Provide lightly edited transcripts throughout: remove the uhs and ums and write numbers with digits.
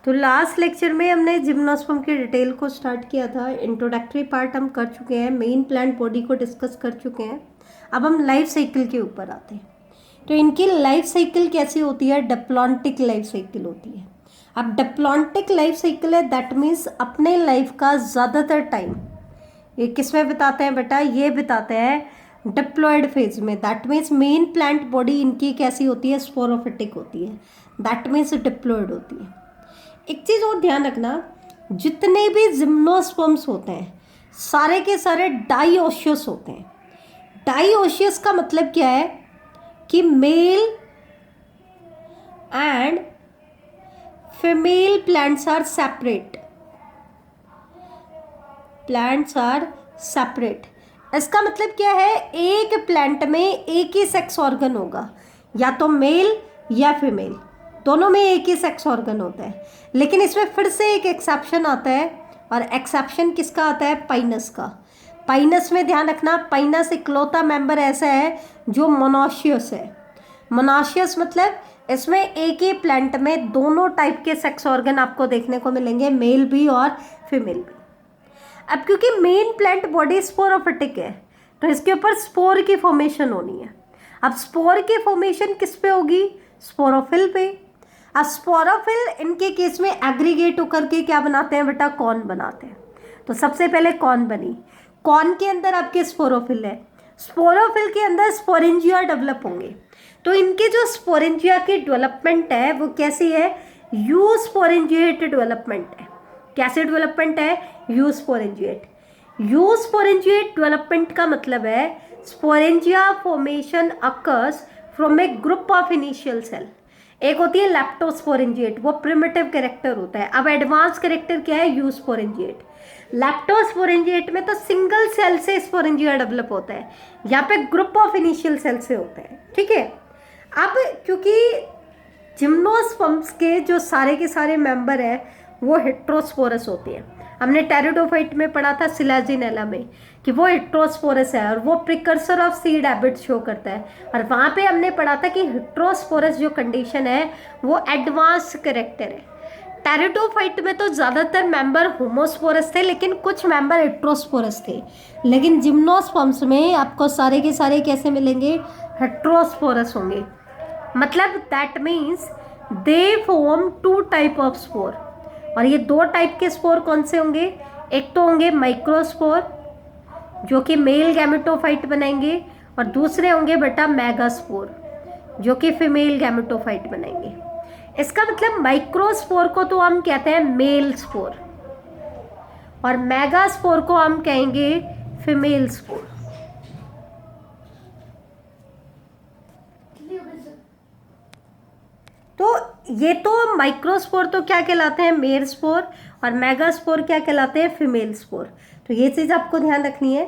तो last lecture में हमने जिम्नोस्पर्म की डिटेल को स्टार्ट किया था। इंट्रोडक्टरी पार्ट हम कर चुके हैं, मेन प्लांट बॉडी को डिस्कस कर चुके हैं। अब हम लाइफ साइकिल के ऊपर आते हैं। तो इनकी लाइफ साइकिल कैसी होती है? डिप्लॉन्टिक लाइफ साइकिल होती है। अब डिप्लॉन्टिक लाइफ साइकिल है, दैट मीन्स अपने लाइफ का ज़्यादातर टाइम ये किस में बिताते हैं बेटा? ये बिताते हैं डिप्लॉयड फेज में। That means main plant body इनकी कैसी होती है? स्पोरोफिटिक होती है, दैट मीन्स डिप्लॉयड होती है। एक चीज़ और ध्यान रखना, जितने भी जिम्नोस्पर्म्स होते हैं सारे के सारे डाइओशियस होते हैं। डाइओशियस का मतलब क्या है? कि male and female plants are separate. Plants are separate, इसका मतलब क्या है? एक प्लांट में एक ही सेक्स ऑर्गन होगा, या तो मेल या फीमेल, दोनों में एक ही सेक्स ऑर्गन होता है। लेकिन इसमें फिर से एक एक्सेप्शन आता है, और एक्सेप्शन किसका आता है? पाइनस का। पाइनस में ध्यान रखना, पाइनस इकलौता मेंबर ऐसा है जो मोनोशियस है। मोनोशियस मतलब इसमें एक ही प्लांट में दोनों टाइप के सेक्स ऑर्गन आपको देखने को मिलेंगे, मेल भी और फीमेल भी। अब क्योंकि मेन प्लांट बॉडी स्पोरोफिटिक है, तो इसके ऊपर स्पोर की फॉर्मेशन होनी है। अब स्पोर की फॉर्मेशन किस पे होगी? स्पोरोफिल पे। अब स्पोरोफिल इनके केस में एग्रीगेट होकर के क्या बनाते हैं बेटा? कॉन बनाते हैं। तो सबसे पहले कॉन बनी, कॉन के अंदर आपके स्पोरोफिल है, स्पोरोफिल के अंदर स्पोरेंजिया डेवलप होंगे। तो इनके जो स्पोरेंजिया की डेवलपमेंट है वो कैसी है? यू स्पोरेंजिएट डेवलपमेंट है। कैसे डेवलपमेंट है? Eusporangiate. Eusporangiate development का मतलब है sporangia formation occurs from a group of initial cell. एक होती है लैप्टोस्पोरेंजिएट, वो प्रिमिटिव कैरेक्टर होता है। अब एडवांस कैरेक्टर क्या है? You sporangiate. लैप्टोस्पोरेंजिएट में तो सिंगल सेल से स्पोरेंजिया डेवलप होता है, यहाँ पे ग्रुप ऑफ इनिशियल सेल से होता है। ठीक है। अब क्योंकि जिम्नोस्पर्म्स के जो सारे के सारे मेंबर हैं वो हेट्रोस्पोरस होते हैं। हमने टेरिडोफाइट में पढ़ा था सिलाजिनेला में कि वो हेट्रोस्पोरस है और वो precursor of seed habit show करता है। और वहाँ पे हमने पढ़ा था कि हेट्रोस्पोरस जो कंडीशन है वो एडवांस कैरेक्टर है। टेरिडोफाइट में तो ज़्यादातर मेंबर होमोस्पोरस थे, लेकिन कुछ मेंबर हेट्रोस्पोरस थे। लेकिन जिम्नोस्पर्म्स में आपको सारे के सारे कैसे मिलेंगे? हेट्रोस्पोरस होंगे। मतलब that means they form two type of spore. और ये दो टाइप के स्पोर कौन से होंगे? एक तो होंगे माइक्रोस्पोर जो कि मेल गैमेटोफाइट बनाएंगे, और दूसरे होंगे बेटा मेगास्पोर जो कि फीमेल गैमेटोफाइट बनाएंगे। इसका मतलब माइक्रोस्पोर को तो हम कहते हैं मेल स्पोर, और मेगास्पोर को हम कहेंगे फीमेल स्पोर। तो ये तो माइक्रोस्पोर तो क्या कहलाते हैं? मेल स्पोर, और मेगास्पोर क्या कहलाते हैं? Female spore. तो ये चीज़ आपको ध्यान रखनी है।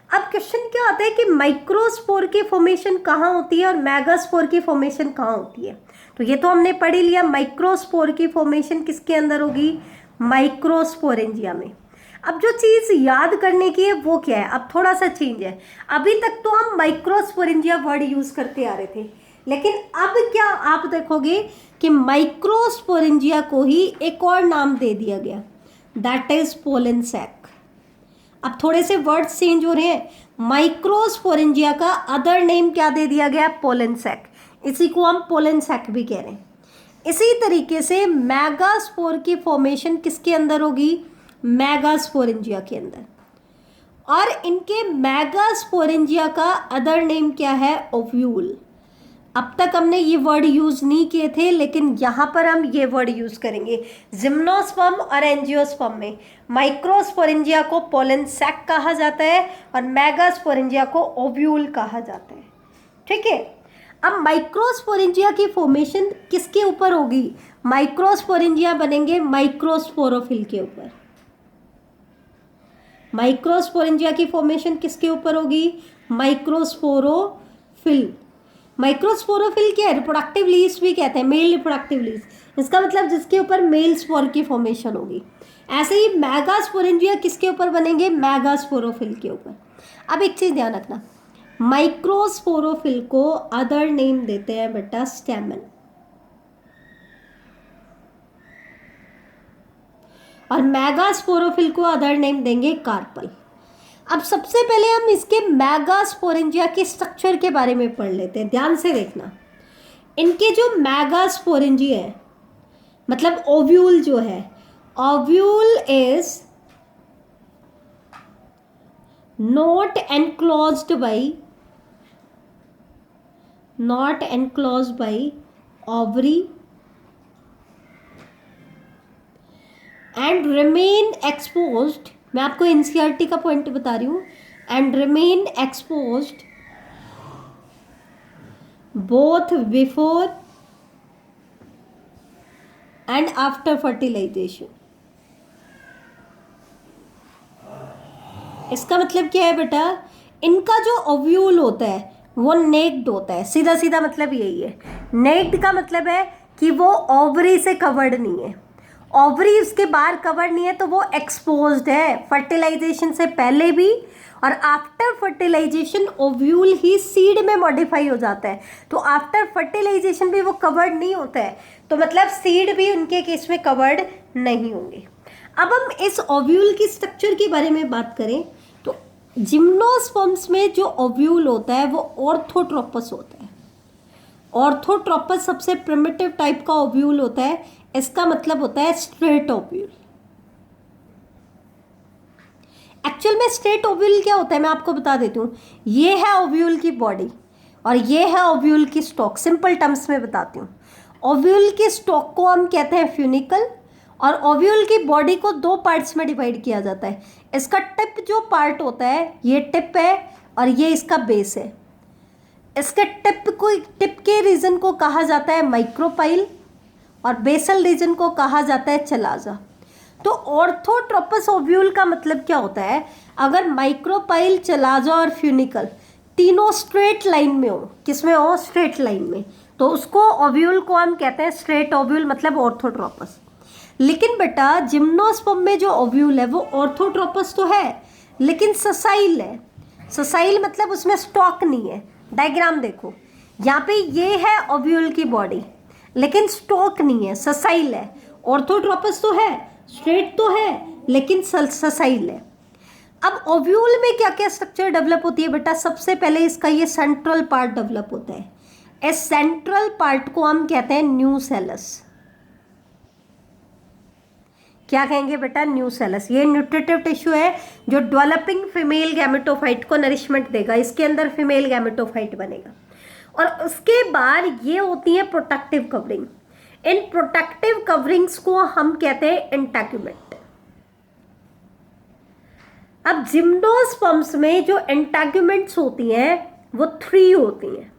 अब क्वेश्चन क्या आता है कि माइक्रोस्पोर की फॉर्मेशन कहाँ होती है और मेगास्पोर की फॉर्मेशन कहाँ होती है? तो ये तो हमने पढ़ ही लिया, माइक्रोस्पोर की फॉर्मेशन किसके अंदर होगी? माइक्रोस्पोरेंजिया में। अब जो चीज़ याद करने की है वो क्या है? अब थोड़ा सा चेंज है। अभी तक तो हम माइक्रोस्पोरेंजिया वर्ड यूज़ करते आ रहे थे, लेकिन अब क्या आप देखोगे कि माइक्रोस्पोरेंजिया को ही एक और नाम दे दिया गया, दैट इज पोलन सैक। अब थोड़े से वर्ड्स चेंज हो रहे हैं। माइक्रोस्पोरेंजिया का अदर नेम क्या दे दिया गया? Pollen sac. इसी को हम पोलन सैक भी कह रहे हैं। इसी तरीके से मेगास्पोर की फॉर्मेशन किसके अंदर होगी? मेगास्पोरेंजिया के अंदर। और इनके मेगास्पोरेंजिया का अदर नेम क्या है? ओव्यूल। अब तक हमने ये वर्ड यूज़ नहीं किए थे, लेकिन यहाँ पर हम ये वर्ड यूज़ करेंगे। जिम्नोस्पर्म और एंजियोस्पर्म में माइक्रोस्पोरेंजिया को पोलन सैक कहा जाता है और मेगास्पोरेंजिया को ओव्यूल कहा जाता है। ठीक है। अब माइक्रोस्पोरेंजिया की फॉर्मेशन किसके ऊपर होगी? माइक्रोस्पोरेंजिया बनेंगे माइक्रोस्पोरोफिल के ऊपर। माइक्रोस्पोरेंजिया की फॉर्मेशन किसके ऊपर होगी? माइक्रोस्पोरोफिल। माइक्रोस्पोरोफिल क्या है? रिप्रोडक्टिव लीव्स भी कहते हैं, मेल रिप्रोडक्टिव लीव्स। इसका मतलब जिसके ऊपर मेल स्पोर की फॉर्मेशन होगी। ऐसे ही मेगास्पोरेंजिया किसके ऊपर बनेंगे? मेगास्पोरोफिल के ऊपर। अब एक चीज ध्यान रखना, माइक्रोस्पोरोफिल को अदर नेम देते हैं बेटा स्टेमन। और मेगास्पोरोफिल को अदर नेम देंगे कार्पल। अब सबसे पहले हम इसके मेगास्पोरेंजिया के स्ट्रक्चर के बारे में पढ़ लेते हैं, ध्यान से देखना। इनके जो मेगास्पोरेंजिया है मतलब ओव्यूल जो है, ovule is not enclosed by ovary and remain exposed, मैं आपको एनसीईआरटी का पॉइंट बता रही हूँ, and remain exposed both before and after fertilization। इसका मतलब क्या है बेटा, इनका जो ओव्यूल होता है वो नेक्ड होता है, सीधा सीधा मतलब यही है। नेक्ड का मतलब है कि वो ओवरी से कवर्ड नहीं है, ओवरी उसके बाहर कवर नहीं है, तो वो एक्सपोज्ड है फर्टिलाइजेशन से पहले भी, और आफ्टर फर्टिलाइजेशन ओव्यूल ही सीड में मॉडिफाई हो जाता है, तो आफ्टर फर्टिलाइजेशन भी वो कवर्ड नहीं होता है, तो मतलब सीड भी उनके केस में कवर्ड नहीं होंगे। अब हम इस ओव्यूल की स्ट्रक्चर के बारे में बात करें तो जिम्नोस्पर्म्स में जो ओव्यूल होता है वो ऑर्थोट्रोपस होता है। ऑर्थोट्रोपस सबसे प्रिमिटिव टाइप का ओव्यूल होता है, इसका मतलब होता है स्ट्रेट ओव्यूल। एक्चुअल में स्ट्रेट ओव्यूल क्या होता है मैं आपको बता देती हूँ। ये है ओव्यूल की बॉडी और ये है ओव्यूल की स्टॉक, सिंपल टर्म्स में बताती हूँ। ओव्यूल की स्टॉक को हम कहते हैं फ्यूनिकल, और ओव्यूल की बॉडी को दो पार्ट्स में डिवाइड किया जाता है। इसका टिप जो पार्ट होता है ये टिप है और ये इसका बेस है। इसके टिप के रीजन को कहा जाता है माइक्रोपाइल और बेसल रीजन को कहा जाता है चलाजा। तो ऑर्थोट्रोपस ओव्यूल का मतलब क्या होता है, अगर माइक्रोपाइल, चलाजा और फ्यूनिकल तीनों स्ट्रेट लाइन में हो, किसमें हो, स्ट्रेट लाइन में, तो उसको ओव्यूल को हम कहते हैं स्ट्रेट ओव्यूल, मतलब ऑर्थोट्रोपस। लेकिन बेटा जिम्नोस्पर्म में जो ओव्यूल है वो ऑर्थोट्रोपस तो है लेकिन ससाइल है। ससाइल मतलब उसमें स्टॉक नहीं है। डायग्राम देखो, यहाँ पे ये है ओव्यूल की बॉडी लेकिन स्टॉक नहीं है, ससाइल है। ऑर्थोट्रोपस तो है, स्ट्रेट तो है लेकिन ससाइल है। अब ओव्यूल में क्या क्या स्ट्रक्चर डेवलप होती है बेटा, सबसे पहले इसका ये सेंट्रल पार्ट डेवलप होता है। इस सेंट्रल पार्ट को हम कहते हैं न्यूसेलस। क्या कहेंगे बेटा, न्यूसेलस। ये न्यूट्रिटिव टिश्यू है जो डेवलपिंग फीमेल गैमेटोफाइट को नरिशमेंट देगा, इसके अंदर फीमेल गैमेटोफाइट बनेगा। और उसके बाद ये होती है प्रोटेक्टिव कवरिंग। इन प्रोटेक्टिव कवरिंग्स को हम कहते हैं इंटैग्यूमेंट। अब जिम्नोस्पर्म्स में जो इंटैग्यूमेंट्स होती हैं वो 3 होती हैं,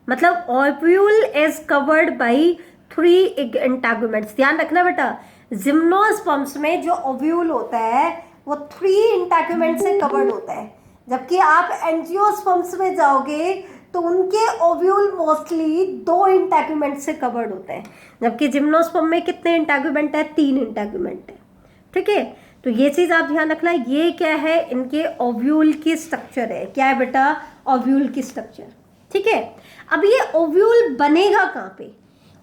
मतलब ओव्यूल इज कवर्ड बाय 3 इंटैग्यूमेंट्स। ध्यान रखना बेटा, जिम्नोस्पर्म्स में जो ओव्यूल होता है वो 3 इंटैग्यूमेंट से कवर्ड होता है, जबकि आप एंजियोस्पर्म्स में जाओगे तो उनके ओव्यूल मोस्टली 2 इंटैग्यूमेंट से कवर्ड होते हैं, जबकि जिम्नोस्पर्म में कितने इंटैग्यूमेंट है, 3 इंटैग्यूमेंट है। ठीक है, तो ये चीज़ आप ध्यान रखना। ये क्या है, इनके ओव्यूल की स्ट्रक्चर है। क्या है बेटा, ओव्यूल की स्ट्रक्चर। ठीक है, अब ये ओव्यूल बनेगा कहाँ पे,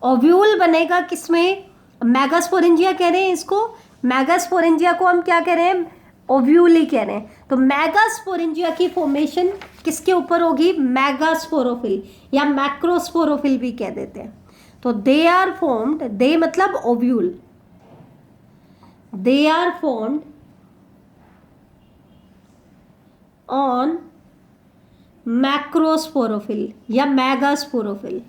ओव्यूल बनेगा किसमें, मेगास्पोरेंजिया कह रहे हैं इसको। मेगास्पोरेंजिया को हम क्या कह रहे हैं, ओव्यूल ही कह रहे हैं। तो मेगास्पोरेंजिया की फॉर्मेशन किसके ऊपर होगी, मेगास्पोरोफिल या मैक्रोस्पोरोफिल भी कह देते हैं। तो दे आर फॉर्म्ड, दे मतलब ovule, they are formed on macrosporophyll या मेगास्पोरोफिल।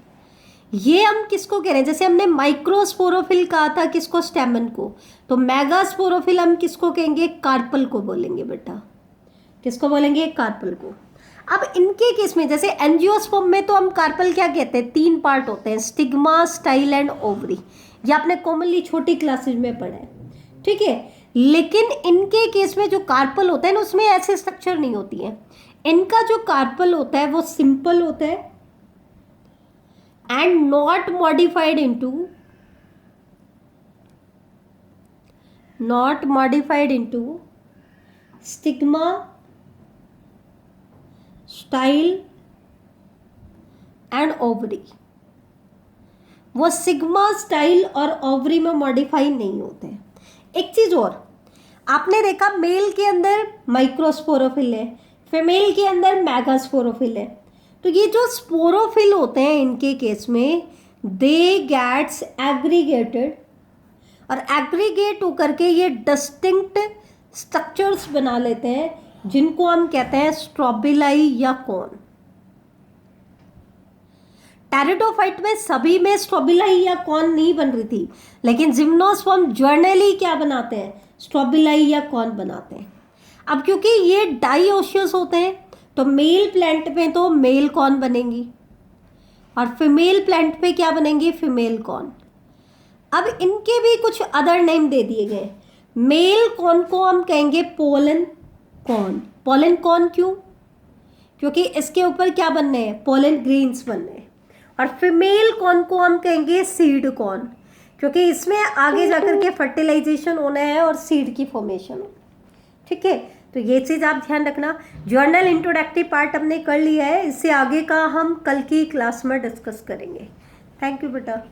ये हम किसको कह रहे हैं, जैसे हमने माइक्रोस्पोरोफिल कहा था किसको, स्टेमन को, तो मेगास्पोरोफिल हम किसको कहेंगे, कार्पल को बोलेंगे बेटा। किसको बोलेंगे, कार्पल को। अब इनके केस में जैसे एंजियोस्पर्म में तो हम कार्पल क्या कहते हैं, 3 पार्ट होते हैं, स्टिग्मा, स्टाइल एंड ओवरी। ये आपने कॉमनली छोटी क्लासेज में पढ़ा है। ठीक है, लेकिन इनके केस में जो कार्पल होता है ना उसमें ऐसे स्ट्रक्चर नहीं होती है। इनका जो कार्पल होता है वो सिंपल होता है and not modified into stigma, style and ovary। वो सिग्मा, स्टाइल और ओवरी में मॉडिफाई नहीं होते हैं। एक चीज़ और, आपने देखा मेल के अंदर माइक्रोस्पोरोफिल है, फीमेल के अंदर मेगास्पोरोफिल है। तो ये जो स्पोरोफिल होते हैं इनके केस में दे गेट्स एग्रीगेटेड, और एग्रीगेट होकर के ये डिस्टिंक्ट स्ट्रक्चर्स बना लेते हैं जिनको हम कहते हैं स्ट्रोबिलाई या कॉन। टेरिडोफाइट में सभी में स्ट्रोबिलाई या कॉन नहीं बन रही थी, लेकिन जिम्नोस्पर्म जर्नली क्या बनाते हैं, स्ट्रोबिलाई या कॉन बनाते हैं। अब क्योंकि ये डाइओशियस होते हैं तो मेल प्लांट में तो मेल कॉन बनेंगी और फीमेल प्लांट पे क्या बनेंगी, फीमेल कॉन। अब इनके भी कुछ अदर नेम दे दिए गए। मेल कॉन को हम कहेंगे पोलन कॉन। पोलन कॉन क्यों, क्योंकि इसके ऊपर क्या बनने हैं, पोलन ग्रेन्स बनने हैं। और फीमेल कॉन को हम कहेंगे सीड कॉन, क्योंकि इसमें आगे जाकर के फर्टिलाइजेशन होना है और सीड की फॉर्मेशन हो। ठीक है, तो ये चीज़ आप ध्यान रखना। जर्नल इंट्रोडक्टिव पार्ट हमने कर लिया है, इससे आगे का हम कल की क्लास में डिस्कस करेंगे। थैंक यू बेटा।